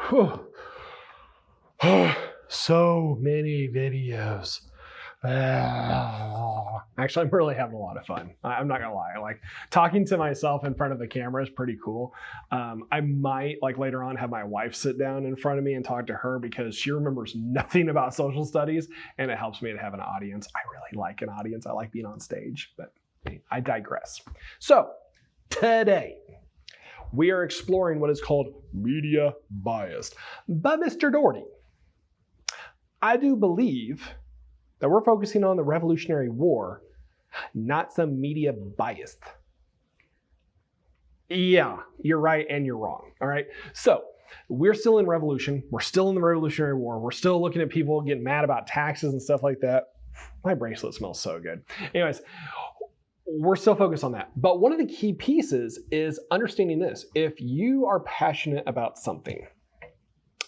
Whew. So many videos. Actually, I'm really having a lot of fun. I'm not gonna lie. Like talking to myself in front of the camera is pretty cool. I might like later on have my wife sit down in front of me and talk to her because she remembers nothing about social studies, and it helps me to have an audience. I really like an audience. I like being on stage, but I digress. So today we are exploring what is called media bias by Mr. Doherty. I do believe that we're focusing on the Revolutionary War, not some media bias. Yeah, you're right and you're wrong, all right? So we're still in revolution. We're still in the Revolutionary War. We're still looking at people getting mad about taxes and stuff like that. My bracelet smells so good. Anyways, we're still focused on that. But one of the key pieces is understanding this. If you are passionate about something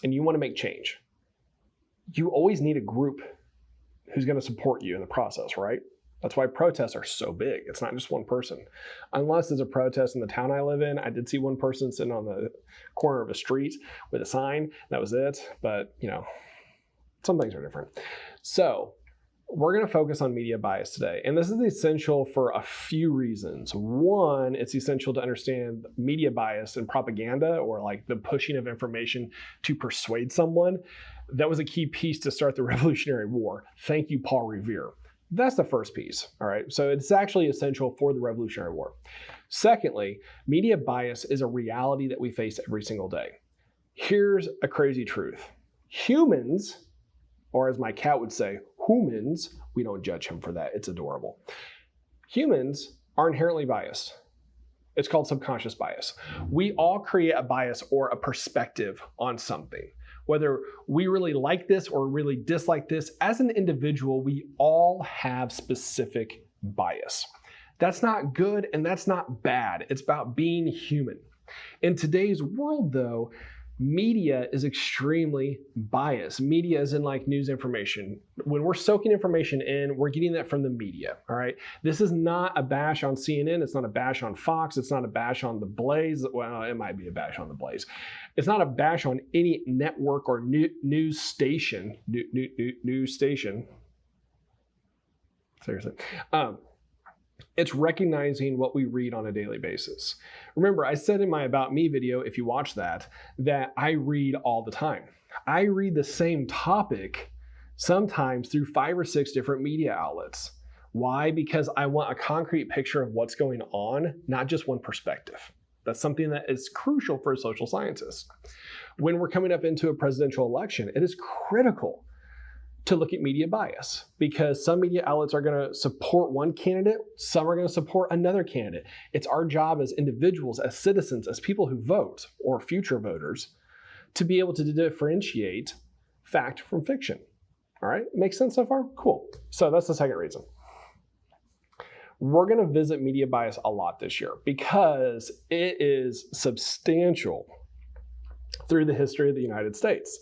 and you want to make change, you always need a group who's going to support you in the process, right? That's why protests are so big. It's not just one person. Unless there's a protest in the town I live in. I did see one person sitting on the corner of a street with a sign. That was it. But, you know, some things are different. So we're going to focus on media bias today. And this is essential for a few reasons. One, it's essential to understand media bias and propaganda, or like the pushing of information to persuade someone. That was a key piece to start the Revolutionary War. Thank you, Paul Revere. That's the first piece, all right? So it's actually essential for the Revolutionary War. Secondly, media bias is a reality that we face every single day. Here's a crazy truth. Humans, or as my cat would say, humans, we don't judge him for that, it's adorable. Humans are inherently biased. It's called subconscious bias. We all create a bias or a perspective on something. Whether we really like this or really dislike this, as an individual, we all have specific bias. That's not good and that's not bad. It's about being human. In today's world, though, media is extremely biased. Media is in like news information. When we're soaking information in, we're getting that from the media, all right? This is not a bash on CNN. It's not a bash on Fox. It's not a bash on the Blaze. Well, it might be a bash on the Blaze. It's not a bash on any network or news station. News station. Seriously. It's recognizing what we read on a daily basis. Remember, I said in my About Me video, if you watch that I read all the time. I read the same topic sometimes through 5 or 6 different media outlets. Why? Because I want a concrete picture of what's going on, not just one perspective. That's something that is crucial for a social scientist. When we're coming up into a presidential election, it is critical to look at media bias, because some media outlets are going to support one candidate, some are going to support another candidate. It's our job as individuals, as citizens, as people who vote, or future voters, to be able to differentiate fact from fiction. All right, makes sense so far? Cool. So that's the second reason. We're going to visit media bias a lot this year because it is substantial through the history of the United States.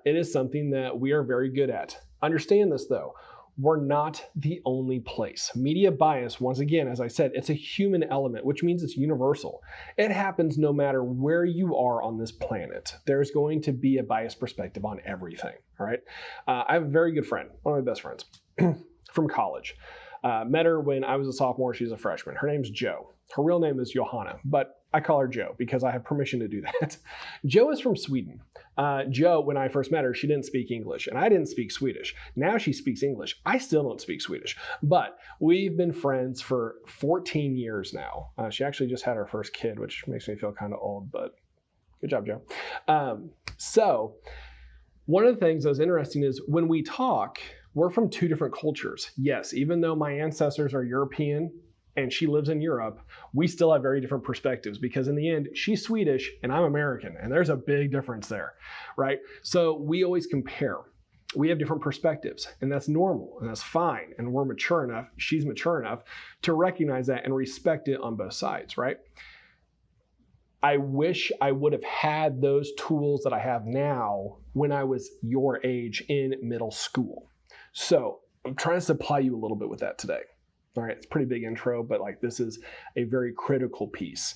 It is something that we are very good at. Understand this though, we're not the only place. Media bias, once again, as I said, it's a human element, which means it's universal. It happens no matter where you are on this planet. There's going to be a biased perspective on everything, all right? I have a very good friend, one of my best friends from college. Met her when I was a sophomore, she's a freshman. Her name's Jo. Her real name is Johanna, but I call her Jo because I have permission to do that. Jo is from Sweden. Jo, when I first met her, she didn't speak English and I didn't speak Swedish. Now she speaks English. I still don't speak Swedish, but we've been friends for 14 years now. She actually just had her first kid, which makes me feel kind of old, but good job, Jo. So one of the things that was interesting is when we talk, we're from 2 different cultures. Yes, even though my ancestors are European and she lives in Europe, we still have very different perspectives because in the end, she's Swedish and I'm American, and there's a big difference there, right? So we always compare. We have different perspectives, and that's normal, and that's fine, and we're mature enough, she's mature enough to recognize that and respect it on both sides, right? I wish I would have had those tools that I have now when I was your age in middle school. So I'm trying to supply you a little bit with that today. All right, it's a pretty big intro, but like this is a very critical piece.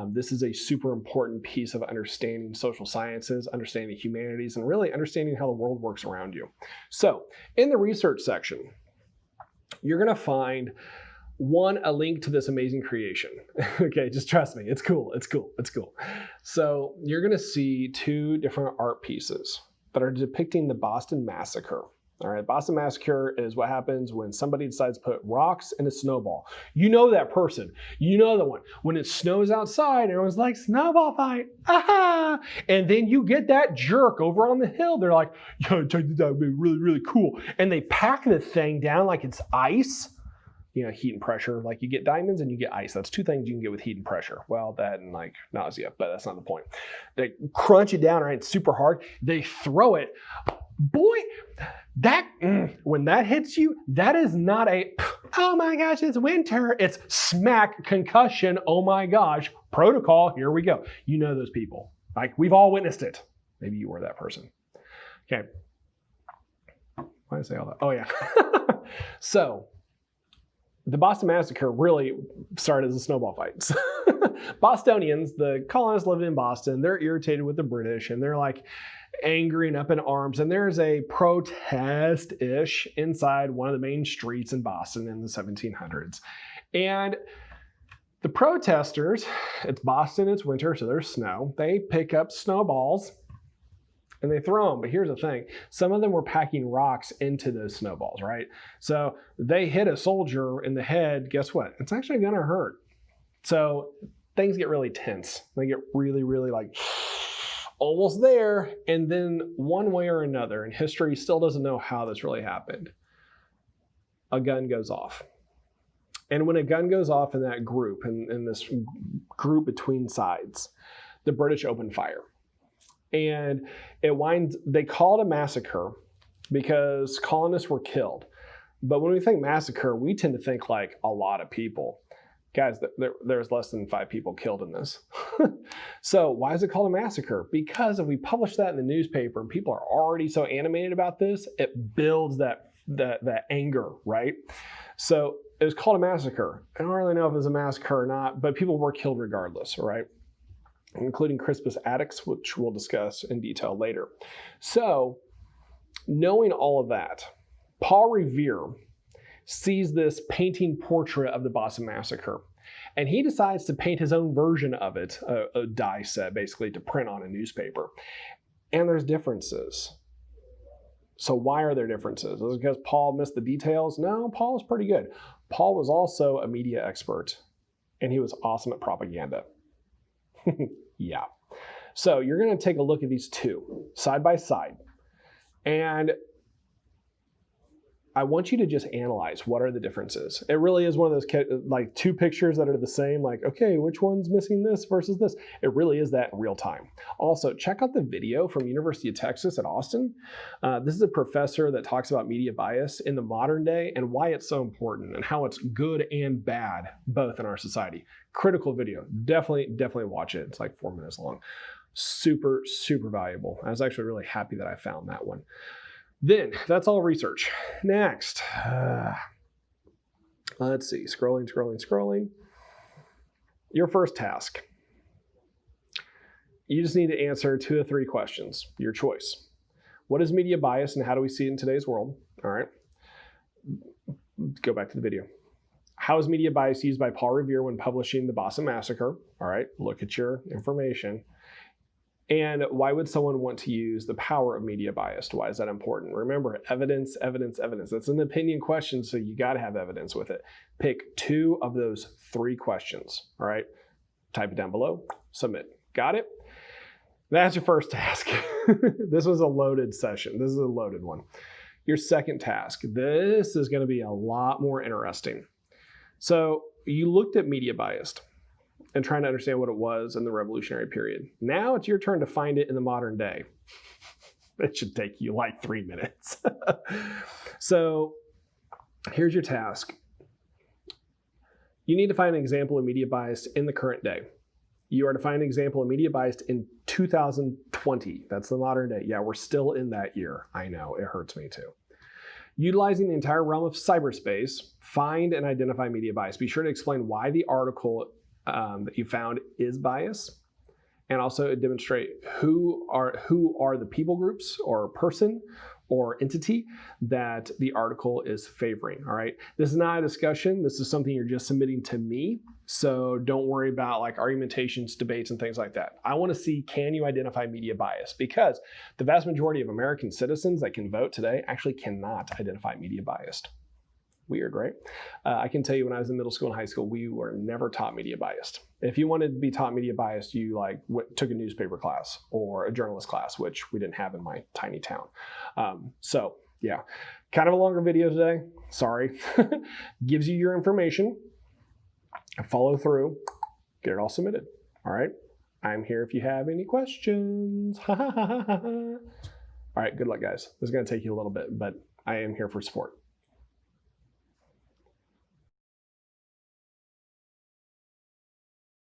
This is a super important piece of understanding social sciences, understanding the humanities, and really understanding how the world works around you. So in the research section, you're going to find a link to this amazing creation. Okay, just trust me, it's cool, it's cool, it's cool. So you're going to see 2 different art pieces that are depicting the Boston Massacre. All right, Boston Massacre is what happens when somebody decides to put rocks in a snowball. You know that person. You know the one. When it snows outside, everyone's like, snowball fight, aha! And then you get that jerk over on the hill. They're like, yo, check this out, it'd be really, really cool. And they pack the thing down like it's ice. You know, heat and pressure. Like you get diamonds and you get ice. That's 2 things you can get with heat and pressure. Well, that and like nausea, but that's not the point. They crunch it down, right? It's super hard. They throw it. Boy, when that hits you, that is not a, oh my gosh, it's winter. It's smack, concussion, oh my gosh, protocol, here we go. You know those people. Like, we've all witnessed it. Maybe you were that person. Okay. Why did I say all that? Oh, yeah. So, the Boston Massacre really started as a snowball fights. Bostonians, the colonists living in Boston, they're irritated with the British, and they're like angry and up in arms. And there's a protest-ish inside one of the main streets in Boston in the 1700s. And the protesters, it's Boston, it's winter, so there's snow. They pick up snowballs and they throw them. But here's the thing. Some of them were packing rocks into those snowballs, right? So they hit a soldier in the head. Guess what? It's actually going to hurt. So things get really tense. They get really, really like almost there. And then one way or another, and history still doesn't know how this really happened, a gun goes off. And when a gun goes off in that group, in this group between sides, the British open fire. And they call it a massacre because colonists were killed. But when we think massacre, we tend to think like a lot of people. Guys, there's less than 5 people killed in this. So why is it called a massacre? Because if we publish that in the newspaper and people are already so animated about this, it builds that anger, right? So it was called a massacre. I don't really know if it was a massacre or not, but people were killed regardless, right? Including Crispus Attucks, which we'll discuss in detail later. So, knowing all of that, Paul Revere sees this painting portrait of the Boston Massacre, and he decides to paint his own version of it, a die set basically to print on a newspaper. And there's differences. So why are there differences? Is it because Paul missed the details? No, Paul was pretty good. Paul was also a media expert, and he was awesome at propaganda. Yeah. So you're going to take a look at these 2 side by side. And I want you to just analyze what are the differences. It really is one of those like 2 pictures that are the same, like, okay, which one's missing this versus this? It really is that in real time. Also, check out the video from University of Texas at Austin. This is a professor that talks about media bias in the modern day and why it's so important and how it's good and bad, both in our society. Critical video. Definitely watch it. It's like 4 minutes long. Super, super valuable. I was actually really happy that I found that one. Then, that's all research. Next, let's see, scrolling. Your first task. You just need to answer 2 or 3 questions, your choice. What is media bias and how do we see it in today's world? All right, go back to the video. How is media bias used by Paul Revere when publishing the Boston Massacre? All right, look at your information. And why would someone want to use the power of media bias? Why is that important? Remember, evidence. That's an opinion question, so you got to have evidence with it. Pick 2 of those 3 questions, all right? Type it down below, submit. Got it? That's your first task. This was a loaded session. This is a loaded one. Your second task. This is going to be a lot more interesting. So you looked at media bias and trying to understand what it was in the Revolutionary period. Now it's your turn to find it in the modern day. It should take you like 3 minutes. So here's your task. You need to find an example of media bias in the current day. You are to find an example of media bias in 2020. That's the modern day. Yeah, we're still in that year. I know, it hurts me too. Utilizing the entire realm of cyberspace, find and identify media bias. Be sure to explain why the article that you found is biased, and also demonstrate who are the people groups or person or entity that the article is favoring. All right. This is not a discussion. This is something you're just submitting to me. So don't worry about like argumentations, debates, and things like that. I want to see, can you identify media bias? Because the vast majority of American citizens that can vote today actually cannot identify media bias. Weird, right? I can tell you when I was in middle school and high school, we were never taught media biased. If you wanted to be taught media biased, you took a newspaper class or a journalist class, which we didn't have in my tiny town. So yeah, kind of a longer video today. Sorry. Gives you your information. Follow through. Get it all submitted. All right. I'm here if you have any questions. All right. Good luck, guys. This is going to take you a little bit, but I am here for support.